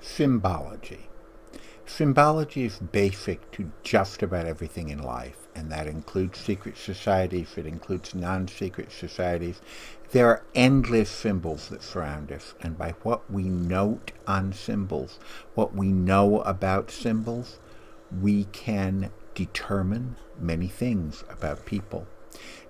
Symbology. Symbology is basic to just about everything in life, and that includes secret societies, it includes non-secret societies. There are endless symbols that surround us, and by what we note on symbols, what we know about symbols, we can determine many things about people.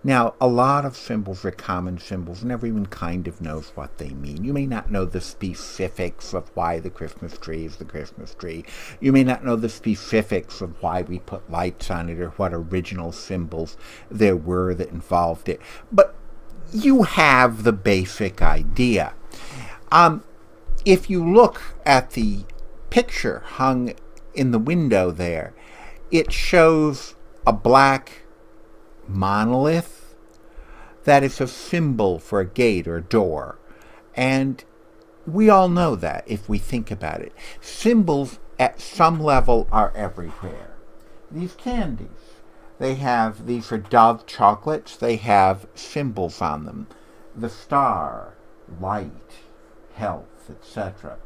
Now, a lot of symbols are common symbols, and everyone kind of knows what they mean. You may not know the specifics of why the Christmas tree is the Christmas tree. You may not know the specifics of why we put lights on it or what original symbols there were that involved it. But you have the basic idea. If you look at the picture hung in the window there, it shows a black monolith that is a symbol for a gate or a door. And we all know that if we think about it. Symbols at some level are everywhere. These candies, these are Dove chocolates, they have symbols on them. The star, light, health, etc.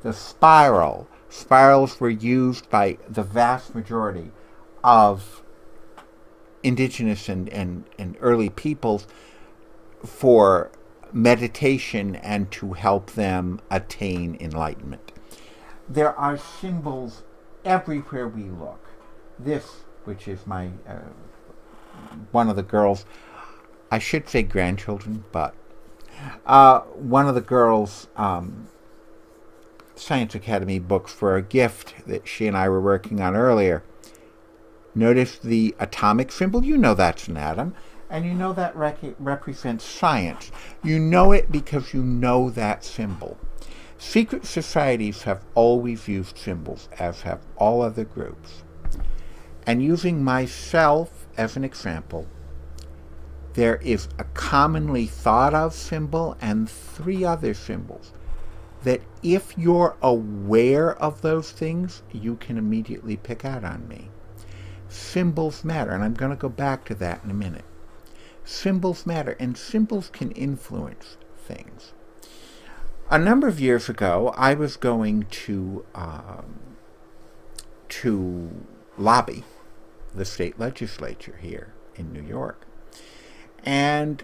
The spirals were used by the vast majority of indigenous and early peoples for meditation and to help them attain enlightenment. There are symbols everywhere we look. This, which is my one of the girls, I should say grandchildren, but one of the girls' Science Academy books for a gift that she and I were working on earlier. Notice the atomic symbol. You know that's an atom, and you know that represents science. You know it because you know that symbol. Secret societies have always used symbols, as have all other groups. And using myself as an example, there is a commonly thought of symbol and 3 other symbols that if you're aware of those things, you can immediately pick out on me. Symbols matter, and I'm going to go back to that in a minute. Symbols matter, and symbols can influence things. A number of years ago, I was going to lobby the state legislature here in New York. And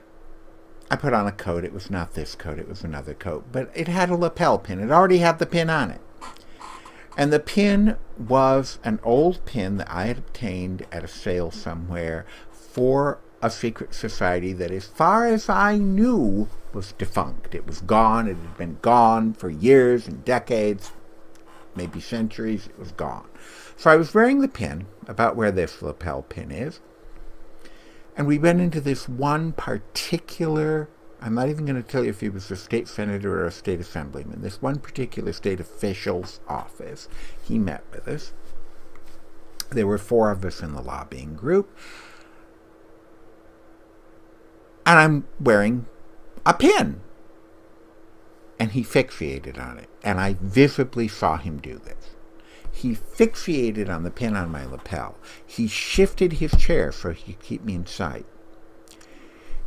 I put on a coat. It was not this coat, it was another coat, but it had a lapel pin. It already had the pin on it. And the pin was an old pin that I had obtained at a sale somewhere for a secret society that, as far as I knew, was defunct. It was gone. It had been gone for years and decades, maybe centuries. It was gone. So I was wearing the pin about where this lapel pin is. And we went into this one particular, I'm not even going to tell you if he was a state senator or a state assemblyman, this one particular state official's office. He met with us. There were 4 of us in the lobbying group. And I'm wearing a pin. And he fixated on it. And I visibly saw him do this. He fixated on the pin on my lapel. He shifted his chair so he could keep me in sight.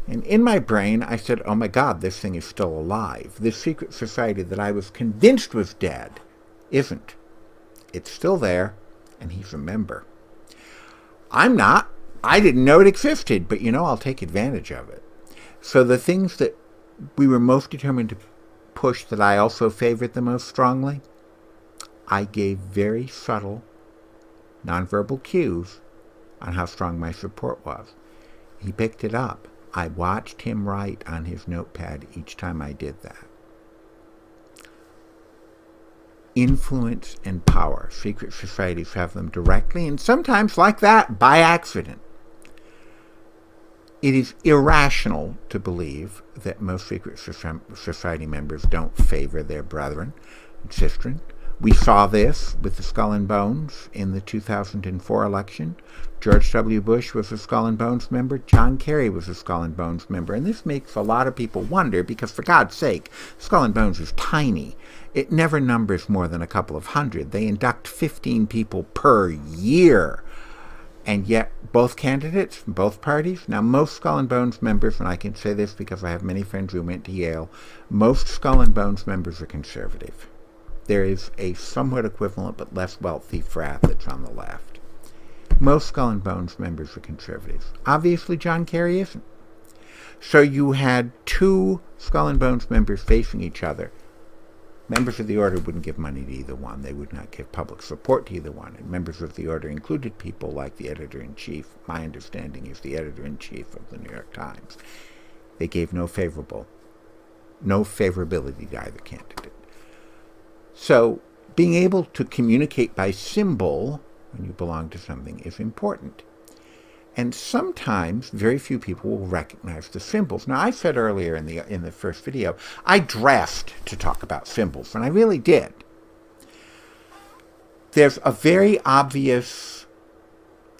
And in my brain, I said, oh my God, this thing is still alive. This secret society that I was convinced was dead isn't. It's still there, and he's a member. I'm not. I didn't know it existed, but I'll take advantage of it. So the things that we were most determined to push that I also favored the most strongly, I gave very subtle, nonverbal cues on how strong my support was. He picked it up. I watched him write on his notepad each time I did that. Influence and power. Secret societies have them directly, and sometimes, like that, by accident. It is irrational to believe that most secret society members don't favor their brethren and sistren. We saw this with the Skull and Bones in the 2004 election. George W. Bush was a Skull and Bones member. John Kerry was a Skull and Bones member. And this makes a lot of people wonder, because for God's sake, Skull and Bones is tiny. It never numbers more than a couple of hundred. They induct 15 people per year. And yet, both candidates from both parties, now most Skull and Bones members, and I can say this because I have many friends who went to Yale, most Skull and Bones members are conservative. There is a somewhat equivalent but less wealthy frat that's on the left. Most Skull and Bones members are conservatives. Obviously, John Kerry isn't. So you had two Skull and Bones members facing each other. Members of the order wouldn't give money to either one. They would not give public support to either one. And members of the order included people like the editor-in-chief. My understanding is the editor-in-chief of the New York Times. They gave no favorability to either candidate. So being able to communicate by symbol when you belong to something is important. And sometimes very few people will recognize the symbols. Now, I said earlier in the first video, I dressed to talk about symbols, and I really did. There's a very obvious,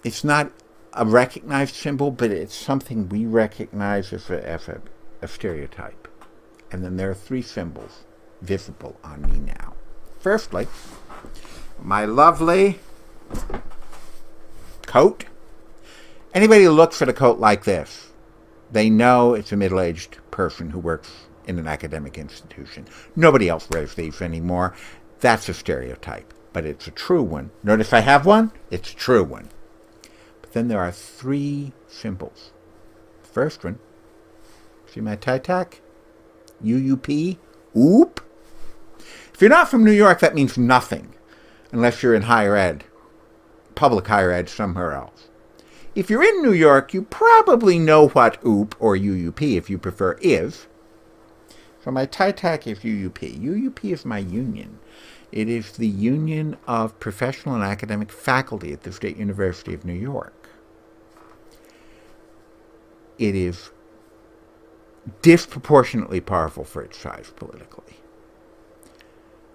it's not a recognized symbol, but it's something we recognize as a stereotype. And then there are three symbols visible on me now. Firstly, my lovely coat. Anybody who looks at a coat like this, they know it's a middle-aged person who works in an academic institution. Nobody else wears these anymore. That's a stereotype, but it's a true one. Notice I have one? It's a true one. But then there are three symbols. The first one, see my tie-tack? UUP? Oop. If you're not from New York, that means nothing, unless you're in higher ed, public higher ed somewhere else. If you're in New York, you probably know what OOP, or UUP if you prefer, is. So my tie-tack is UUP. UUP is my union. It is the union of professional and academic faculty at the State University of New York. It is disproportionately powerful for its size politically.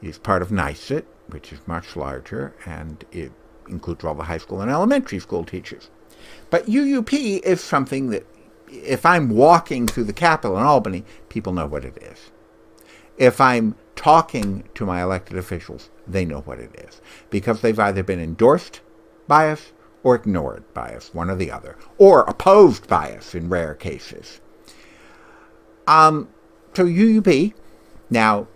It is part of NYSET, which is much larger, and it includes all the high school and elementary school teachers. But UUP is something that, if I'm walking through the Capitol in Albany, people know what it is. If I'm talking to my elected officials, they know what it is, because they've either been endorsed by us or ignored by us, one or the other, or opposed by us in rare cases. So UUP, now,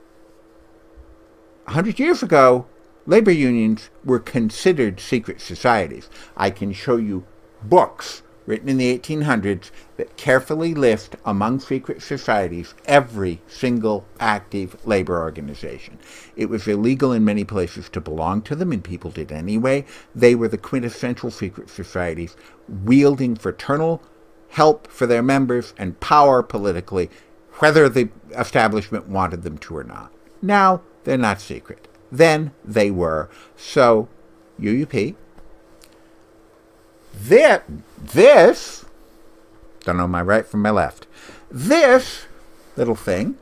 100 years ago, labor unions were considered secret societies. I can show you books written in the 1800s that carefully list among secret societies every single active labor organization. It was illegal in many places to belong to them, and people did anyway. They were the quintessential secret societies, wielding fraternal help for their members and power politically, whether the establishment wanted them to or not. Now, they're not secret. Then they were. So, UUP. This, don't know my right from my left, this little thing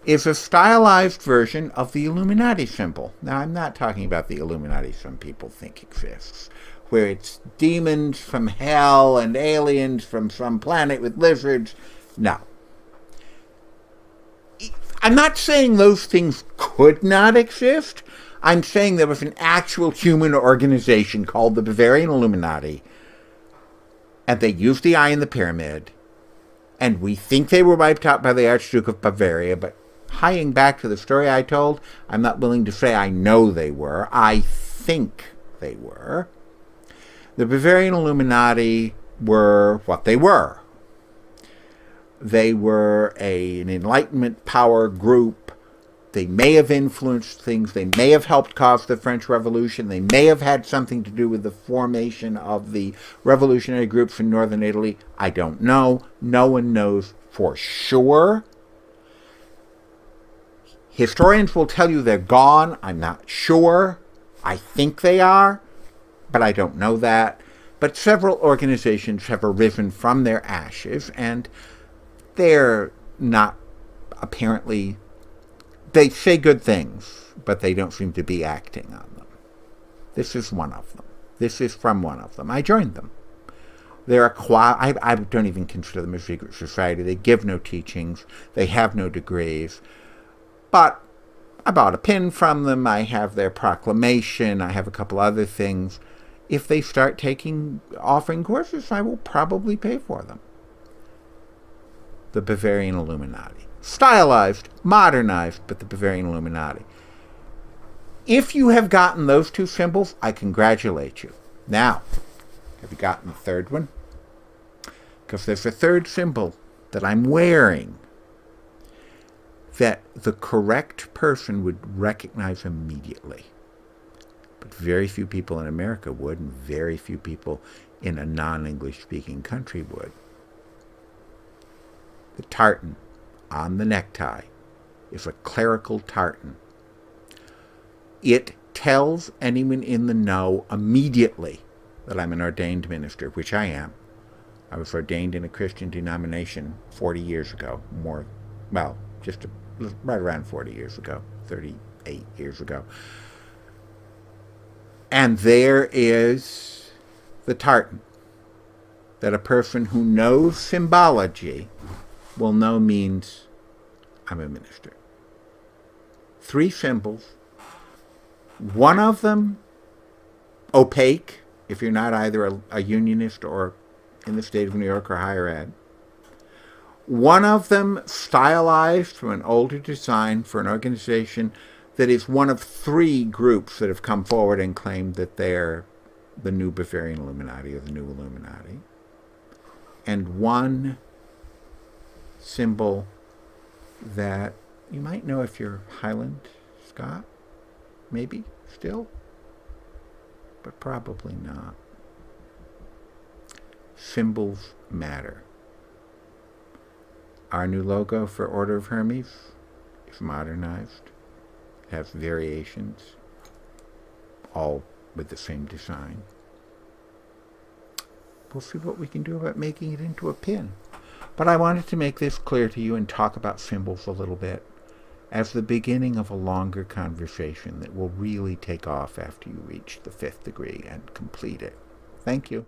is a stylized version of the Illuminati symbol. Now, I'm not talking about the Illuminati some people think exists, where it's demons from hell and aliens from some planet with lizards. No. I'm not saying those things could not exist. I'm saying there was an actual human organization called the Bavarian Illuminati, and they used the eye in the pyramid, and we think they were wiped out by the Archduke of Bavaria, but tying back to the story I told, I'm not willing to say I know they were. I think they were. The Bavarian Illuminati were what they were. They were an Enlightenment power group. They may have influenced things. They may have helped cause the French Revolution. They may have had something to do with the formation of the revolutionary groups in northern Italy. I don't know. No one knows for sure. Historians will tell you they're gone. I'm not sure. I think they are, but I don't know that. But several organizations have arisen from their ashes, and they're not apparently... They say good things, but they don't seem to be acting on them. This is one of them. This is from one of them. I joined them. They're I don't even consider them a secret society. They give no teachings. They have no degrees. But I bought a pin from them. I have their proclamation. I have a couple other things. If they start offering courses, I will probably pay for them. The Bavarian Illuminati. stylized, modernized, but the Bavarian Illuminati. If you have gotten those two symbols, I congratulate you. Now, have you gotten the third one? Because there's a third symbol that I'm wearing that the correct person would recognize immediately. But very few people in America would, and very few people in a non-English speaking country would. The tartan on the necktie is a clerical tartan. It tells anyone in the know immediately that I'm an ordained minister, which I am. I was ordained in a Christian denomination 40 years ago, right around 40 years ago, 38 years ago. And there is the tartan that a person who knows symbology will know means I'm a minister. 3 symbols. One of them opaque, if you're not either a unionist or in the state of New York or higher ed. One of them stylized from an older design for an organization that is one of 3 groups that have come forward and claimed that they're the new Bavarian Illuminati or the new Illuminati. And one symbol that you might know if you're Highland Scot, maybe still, but probably not. Symbols matter. Our new logo for Order of Hermes is modernized. It has variations, all with the same design. We'll see what we can do about making it into a pin. But I wanted to make this clear to you and talk about symbols a little bit as the beginning of a longer conversation that will really take off after you reach the 5th degree and complete it. Thank you.